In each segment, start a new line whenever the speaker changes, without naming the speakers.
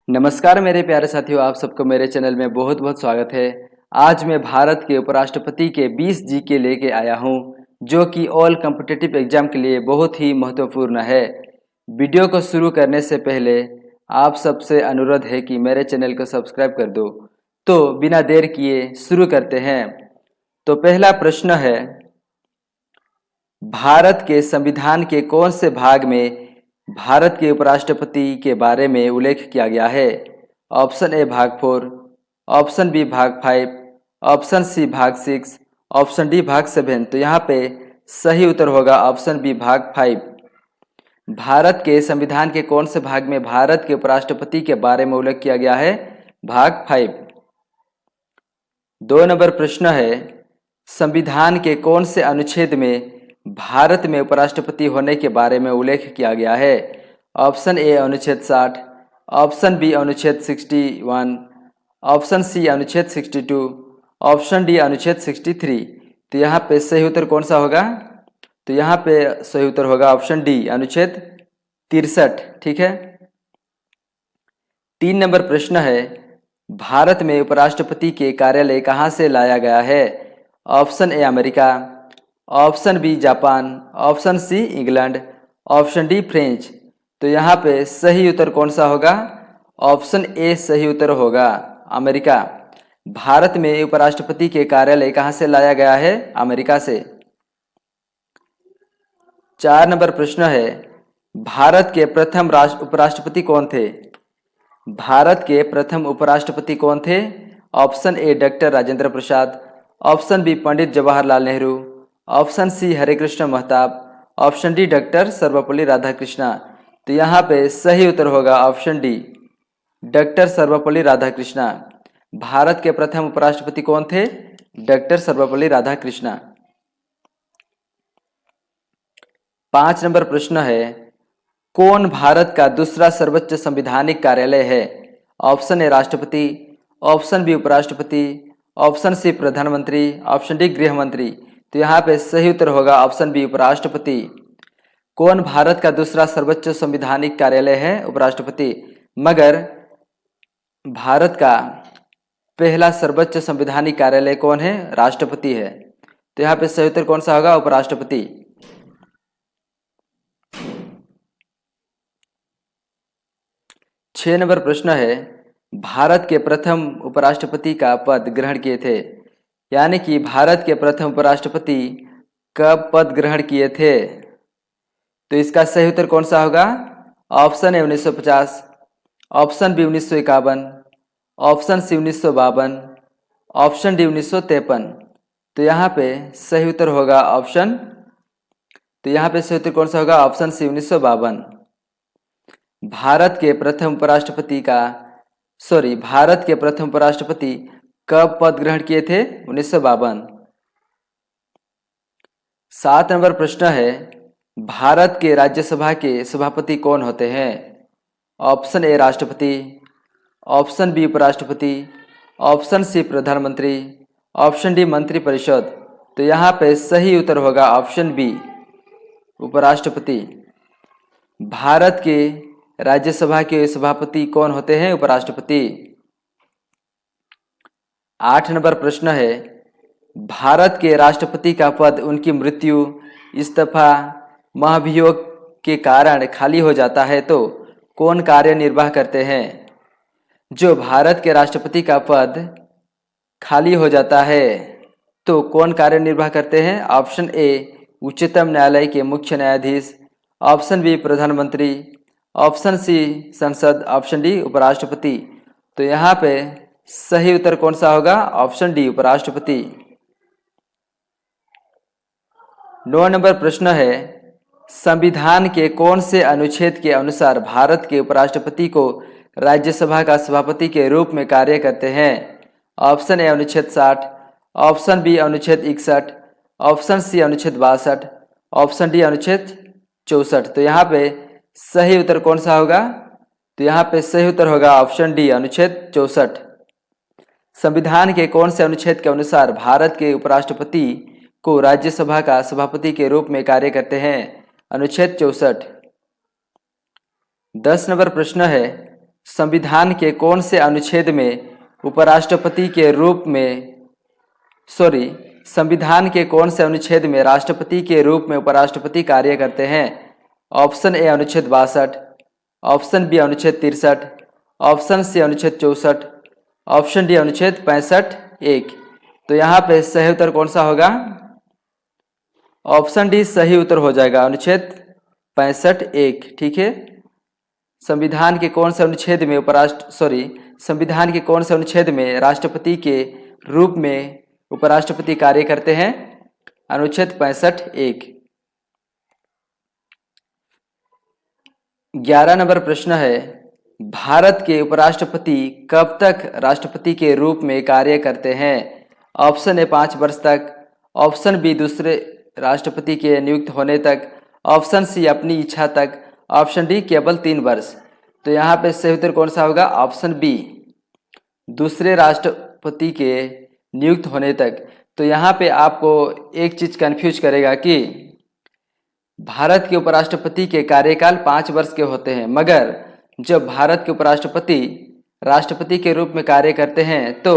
नमस्कार मेरे प्यारे साथियों, आप सबको मेरे चैनल में बहुत बहुत स्वागत है। आज मैं भारत के उपराष्ट्रपति के 20 जीके लेके आया हूँ, जो कि ऑल कॉम्पिटिटिव एग्जाम के लिए बहुत ही महत्वपूर्ण है। वीडियो को शुरू करने से पहले आप सबसे अनुरोध है कि मेरे चैनल को सब्सक्राइब कर दो। तो बिना देर किए शुरू करते हैं। तो पहला प्रश्न है, भारत के संविधान के कौन से भाग में भारत के उपराष्ट्रपति के बारे में उल्लेख किया गया है? ऑप्शन ए भाग 4, ऑप्शन बी भाग 5, ऑप्शन सी भाग 6, ऑप्शन डी भाग 7। तो यहाँ पे सही उत्तर होगा ऑप्शन बी भाग 5। भारत के संविधान के कौन से भाग में भारत के उपराष्ट्रपति के बारे में उल्लेख किया गया है? भाग 5। 2 नंबर प्रश्न है, संविधान के कौन से अनुच्छेद में भारत में उपराष्ट्रपति होने के बारे में उल्लेख किया गया है? ऑप्शन ए अनुच्छेद 60, ऑप्शन बी अनुच्छेद 61, ऑप्शन सी अनुच्छेद 62, ऑप्शन डी अनुच्छेद 63। तो यहाँ पे सही उत्तर कौन सा होगा? तो यहाँ पे सही उत्तर होगा ऑप्शन डी अनुच्छेद 63। ठीक है। 3 नंबर प्रश्न है, भारत में उपराष्ट्रपति के कार्यालय कहाँ से लाया गया है? Option A America, option B Japan, option C England, option D French. तो यहाँ पे सही उत्तर कौन सा होगा? ऑप्शन ए सही उत्तर होगा, अमेरिका। भारत में उपराष्ट्रपति के कार्यालय कहाँ से लाया गया है? अमेरिका से। 4 नंबर प्रश्न है, भारत के प्रथम उपराष्ट्रपति कौन थे? भारत के प्रथम उपराष्ट्रपति कौन थे? Option A doctor Rajendra Prasad, option B Pandit Jawaharlal Nehru, option C Hare Krishna Mahtab, option D doctor Sarvepalli Radhakrishna. तो यहाँ पे सही उत्तर होगा option D doctor Sarvepalli Radhakrishna. Bharat के प्रथम उपराष्ट्रपति कौन थे? डॉक्टर सर्वपल्ली राधाकृष्णा। 5 नंबर प्रश्न है, कौन भारत का दूसरा सर्वोच्च संवैधानिक कार्यालय है? ऑप्शन ए राष्ट्रपति, ऑप्शन बी उपराष्ट्रपति, ऑप्शन सी प्रधानमंत्री, ऑप्शन डी गृह मंत्री। तो यहाँ पे सही उत्तर होगा ऑप्शन बी उपराष्ट्रपति। कौन भारत का दूसरा सर्वोच्च संवैधानिक कार्यालय है? उपराष्ट्रपति। मगर भारत का पहला सर्वोच्च संवैधानिक कार्यालय कौन है? राष्ट्रपति है। तो यहाँ पे सही उत्तर कौन सा होगा? उपराष्ट्रपति। 6 नंबर प्रश्न है, भारत के प्रथम उपराष्ट्रपति का पद ग्रहण किए थे? यानी कि भारत के प्रथम उपराष्ट्रपति कब पद ग्रहण किए थे? तो इसका सही उत्तर कौन सा होगा? Option A 1950, option B 1951, option C 1952, option D 1953। तो यहाँ पे सही उत्तर होगा ऑप्शन, तो यहाँ पे सही उत्तर कौन सा होगा? Option C 1952। भारत के प्रथम उपराष्ट्रपति कब पद ग्रहण किए थे? 1952। 7 नंबर प्रश्न है, भारत के राज्यसभा के सभापति कौन होते हैं? ऑप्शन ए राष्ट्रपति, ऑप्शन बी उपराष्ट्रपति, ऑप्शन सी प्रधानमंत्री, ऑप्शन डी मंत्रिपरिषद। तो यहाँ पे सही उत्तर होगा ऑप्शन बी उपराष्ट्रपति। भारत के राज्यसभा के सभापति कौन होते हैं? उपराष्ट्रपति। 8 नंबर प्रश्न है, भारत के राष्ट्रपति का पद उनकी मृत्यु, इस्तीफा, महाभियोग के कारण खाली हो जाता है तो कौन कार्य निर्वाह करते हैं? जो भारत के राष्ट्रपति का पद खाली हो जाता है तो कौन कार्य निर्वाह करते हैं? ऑप्शन ए उच्चतम न्यायालय के मुख्य न्यायाधीश, ऑप्शन बी प्रधानमंत्री, ऑप्शन सी संसद, ऑप्शन डी उपराष्ट्रपति। तो यहाँ पे सही उत्तर कौन सा होगा? ऑप्शन डी उपराष्ट्रपति। 9 नंबर प्रश्न है, संविधान के कौन से अनुच्छेद के अनुसार भारत के उपराष्ट्रपति को राज्यसभा का सभापति के रूप में कार्य करते हैं? ऑप्शन ए अनुच्छेद 60, ऑप्शन बी अनुच्छेद 61, ऑप्शन सी अनुच्छेद 62, ऑप्शन डी अनुच्छेद 64। तो यहाँ पे सही उत्तर कौन सा होगा? तो यहाँ पे सही उत्तर होगा ऑप्शन डी अनुच्छेद 64। संविधान के कौन से अनुच्छेद के अनुसार भारत के उपराष्ट्रपति को राज्यसभा का सभापति के रूप में कार्य करते हैं? अनुच्छेद 64। 10 नंबर प्रश्न है, संविधान के कौन से अनुच्छेद में उपराष्ट्रपति के रूप में संविधान के कौन से अनुच्छेद में राष्ट्रपति के रूप में उपराष्ट्रपति कार्य करते हैं? ऑप्शन ए अनुच्छेद 62, ऑप्शन बी अनुच्छेद 63, ऑप्शन सी अनुच्छेद 64, ऑप्शन डी अनुच्छेद 65(1). तो यहाँ पे सही उत्तर कौन सा होगा? ऑप्शन डी सही उत्तर हो जाएगा, अनुच्छेद 65(1). ठीक है, संविधान के कौन से अनुच्छेद में संविधान के कौन से अनुच्छेद में राष्ट्रपति के रूप में उपराष्ट्रपति कार्य करते हैं? अनुच्छेद 65(1). 11 नंबर प्रश्न है, भारत के उपराष्ट्रपति कब तक राष्ट्रपति के रूप में कार्य करते हैं? ऑप्शन ए 5 वर्ष तक, ऑप्शन बी दूसरे राष्ट्रपति के नियुक्त होने तक, ऑप्शन सी अपनी इच्छा तक, ऑप्शन डी केवल 3 वर्ष। तो यहाँ पे सही उत्तर कौन सा होगा? ऑप्शन बी दूसरे राष्ट्रपति के नियुक्त होने तक। तो यहाँ पे आपको एक चीज कंफ्यूज करेगा कि भारत के उपराष्ट्रपति के कार्यकाल 5 वर्ष के होते हैं, मगर जब भारत के उपराष्ट्रपति राष्ट्रपति के रूप में कार्य करते हैं तो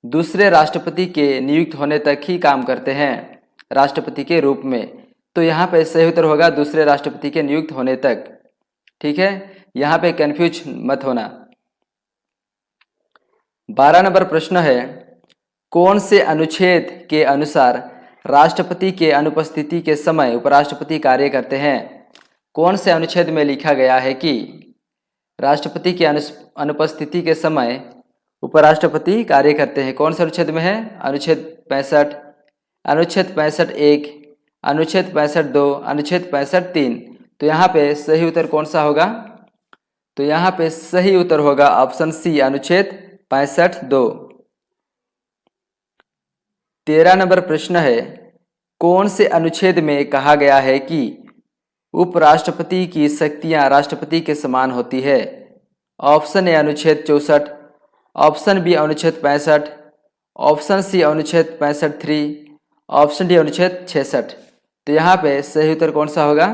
दूसरे राष्ट्रपति के नियुक्त होने तक ही काम करते हैं राष्ट्रपति के रूप में। तो यहाँ पे सही उत्तर होगा दूसरे राष्ट्रपति के नियुक्त होने तक। ठीक है, यहाँ पे कंफ्यूज मत होना। 12 नंबर प्रश्न है, कौन से अनुच्छेद के अनुसार राष्ट्रपति के अनुपस्थिति के समय उपराष्ट्रपति कार्य करते हैं? कौन से अनुच्छेद में लिखा गया है कि राष्ट्रपति के अनुपस्थिति के समय उपराष्ट्रपति कार्य करते हैं? कौन से अनुच्छेद में है? अनुच्छेद 65, अनुच्छेद 65(1), अनुच्छेद 65(2), अनुच्छेद 65(3). तो यहाँ पे सही उत्तर कौन सा होगा? तो यहाँ पे सही उत्तर होगा ऑप्शन सी अनुच्छेद 65(2). 13 नंबर प्रश्न है, कौन से अनुच्छेद में कहा गया है कि उपराष्ट्रपति की शक्तियां राष्ट्रपति के समान होती है? ऑप्शन ए अनुच्छेद 64, ऑप्शन बी अनुच्छेद 65, ऑप्शन सी अनुच्छेद 65(3), ऑप्शन डी अनुच्छेद 66। तो यहाँ पे सही उत्तर कौन सा होगा?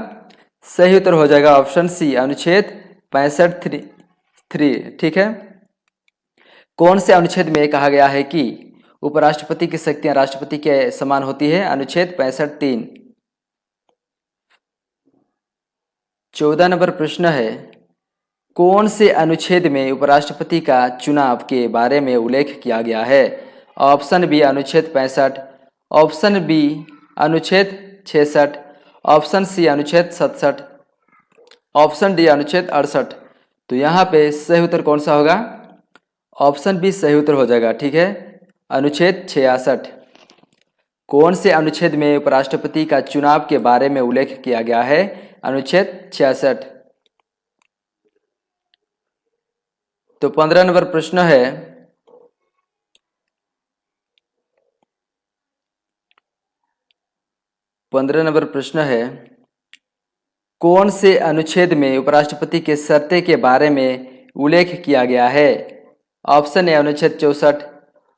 सही उत्तर हो जाएगा ऑप्शन सी अनुच्छेद 65(3). ठीक है, कौन से अनुच्छेद में कहा गया है कि उपराष्ट्रपति की शक्तियां राष्ट्रपति के समान होती है? अनुच्छेद 65(3). 14 नंबर प्रश्न है, कौन से अनुच्छेद में उपराष्ट्रपति का चुनाव के बारे में उल्लेख किया गया है? ऑप्शन बी अनुच्छेद 65, ऑप्शन बी अनुच्छेद 66, ऑप्शन सी अनुच्छेद 67, ऑप्शन डी अनुच्छेद 68। तो यहाँ पे सही उत्तर कौन सा होगा? ऑप्शन बी सही उत्तर हो जाएगा। ठीक है, अनुच्छेद 66। कौन से अनुच्छेद में उपराष्ट्रपति का चुनाव के बारे में उल्लेख किया गया है? अनुच्छेद 66। तो 15 नंबर प्रश्न है, कौन से अनुच्छेद में उपराष्ट्रपति के शर्तें के बारे में उल्लेख किया गया है? ऑप्शन ए अनुच्छेद 64,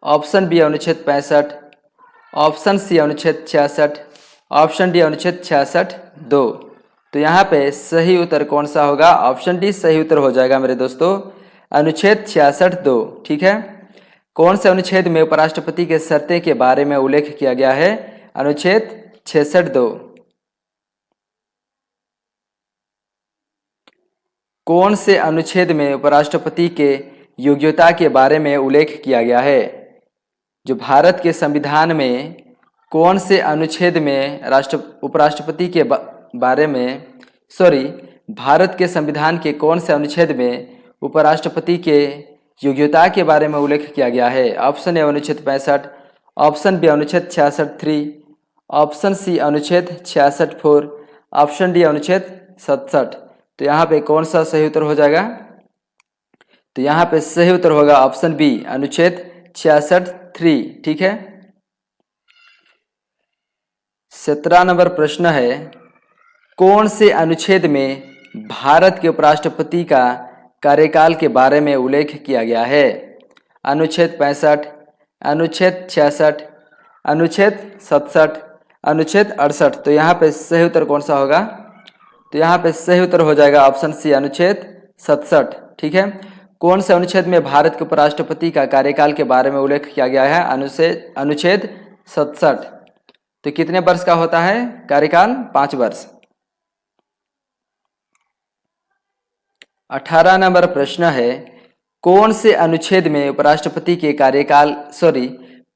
ऑप्शन बी अनुच्छेद 65, ऑप्शन सी अनुच्छेद 66, ऑप्शन डी अनुच्छेद 66(2). तो यहाँ पे सही उत्तर कौन सा होगा? ऑप्शन डी सही उत्तर हो जाएगा मेरे दोस्तों, अनुच्छेद 66(2). ठीक है, कौन से अनुच्छेद में उपराष्ट्रपति के शर्तें के बारे में उल्लेख किया गया है? अनुच्छेद 66(2). कौन से अनुच्छेद में उपराष्ट्रपति के योग्यता के बारे में उल्लेख किया गया है? जो भारत के संविधान में कौन से अनुच्छेद में उपराष्ट्रपति के बारे में भारत के संविधान के कौन से अनुच्छेद में उपराष्ट्रपति के योग्यता के बारे में उल्लेख किया गया है? ऑप्शन ए अनुच्छेद 65, ऑप्शन बी अनुच्छेद 66(3), ऑप्शन सी अनुच्छेद 66(4), ऑप्शन डी अनुच्छेद 67। तो यहाँ पे कौन सा सही उत्तर हो जाएगा? तो यहाँ पे सही उत्तर होगा ऑप्शन बी अनुच्छेद 66(3). ठीक है, 17 नंबर प्रश्न है, कौन से अनुच्छेद में भारत के उपराष्ट्रपति का कार्यकाल के बारे में उल्लेख किया गया है? अनुच्छेद 65, अनुच्छेद 66, अनुच्छेद 67, अनुच्छेद 68। तो यहाँ पे सही उत्तर कौन सा होगा? तो यहाँ पे सही उत्तर हो जाएगा ऑप्शन सी अनुच्छेद 67। ठीक है, कौन से अनुच्छेद में भारत के उपराष्ट्रपति का कार्यकाल के बारे में उल्लेख किया गया है? अनुच्छेद 67। तो कितने वर्ष का होता है कार्यकाल? 5 वर्ष। 18 नंबर प्रश्न है, कौन से अनुच्छेद में उपराष्ट्रपति के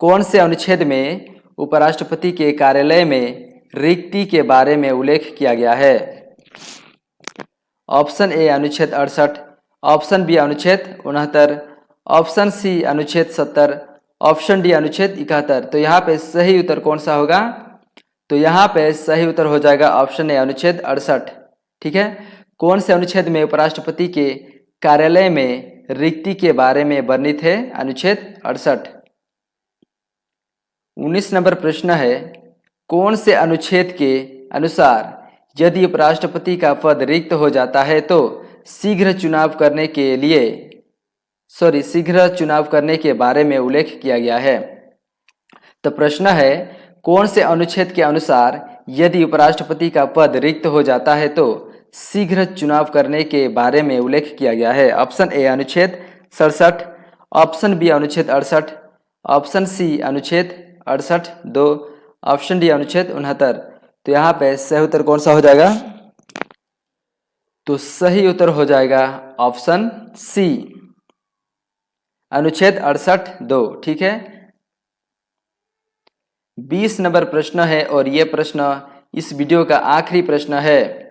कौन से अनुच्छेद में उपराष्ट्रपति के कार्यालय में रिक्ति के बारे में उल्लेख किया गया है? ऑप्शन ए अनुच्छेद 68, ऑप्शन बी अनुच्छेद 69, ऑप्शन सी अनुच्छेद 70, ऑप्शन डी अनुच्छेद 71। तो यहाँ पे सही उत्तर कौन सा होगा? तो यहाँ पे सही उत्तर हो जाएगा ऑप्शन ए अनुच्छेद 68। ठीक है, कौन से अनुच्छेद में उपराष्ट्रपति के कार्यालय में रिक्ति के बारे में वर्णित है? अनुच्छेद 68। 19 नंबर प्रश्न है, कौन से अनुच्छेद के अनुसार यदि उपराष्ट्रपति का पद रिक्त हो जाता है तो शीघ्र चुनाव करने के बारे में उल्लेख किया गया है? तो प्रश्न है, कौन से अनुच्छेद के अनुसार यदि उपराष्ट्रपति का पद रिक्त हो जाता है तो शीघ्र चुनाव करने के बारे में उल्लेख किया गया है? ऑप्शन ए अनुच्छेद 67, ऑप्शन बी अनुच्छेद 68, ऑप्शन सी अनुच्छेद 68(2), ऑप्शन डी अनुच्छेद 69। तो यहाँ पे सही उत्तर कौन सा हो जाएगा? तो सही उत्तर हो जाएगा ऑप्शन सी अनुच्छेद 68(2). ठीक है, 20 नंबर प्रश्न है और ये प्रश्न इस वीडियो का आखिरी प्रश्न है।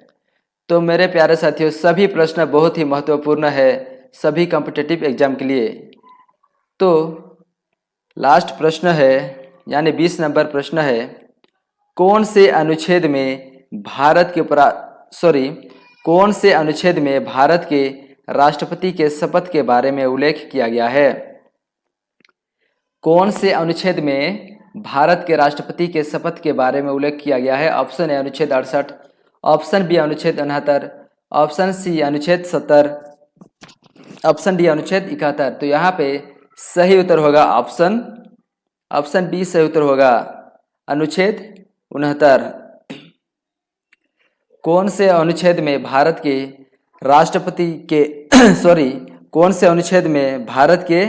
तो मेरे प्यारे साथियों, सभी प्रश्न बहुत ही महत्वपूर्ण है सभी कॉम्पिटिटिव एग्जाम के लिए। तो लास्ट प्रश्न है, यानी 20 नंबर प्रश्न है, कौन से अनुच्छेद में भारत के राष्ट्रपति के शपथ के बारे में उल्लेख किया गया है? कौन से अनुच्छेद में भारत के राष्ट्रपति के शपथ के बारे में उल्लेख किया गया है? ऑप्शन ए अनुच्छेद 68, ऑप्शन बी अनुच्छेद 69, ऑप्शन सी अनुच्छेद 70, ऑप्शन डी अनुच्छेद 71। तो यहाँ पे सही उत्तर होगा ऑप्शन बी सही उत्तर होगा अनुच्छेद 69। कौन से अनुच्छेद में भारत के राष्ट्रपति के कौन से अनुच्छेद में भारत के,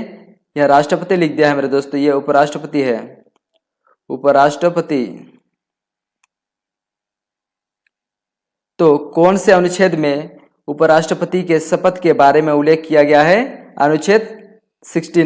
यह राष्ट्रपति लिख दिया है मेरे दोस्तों, ये उपराष्ट्रपति है, उपराष्ट्रपति। तो कौन से अनुच्छेद में उपराष्ट्रपति के शपथ के बारे में उल्लेख किया गया है? अनुच्छेद 69।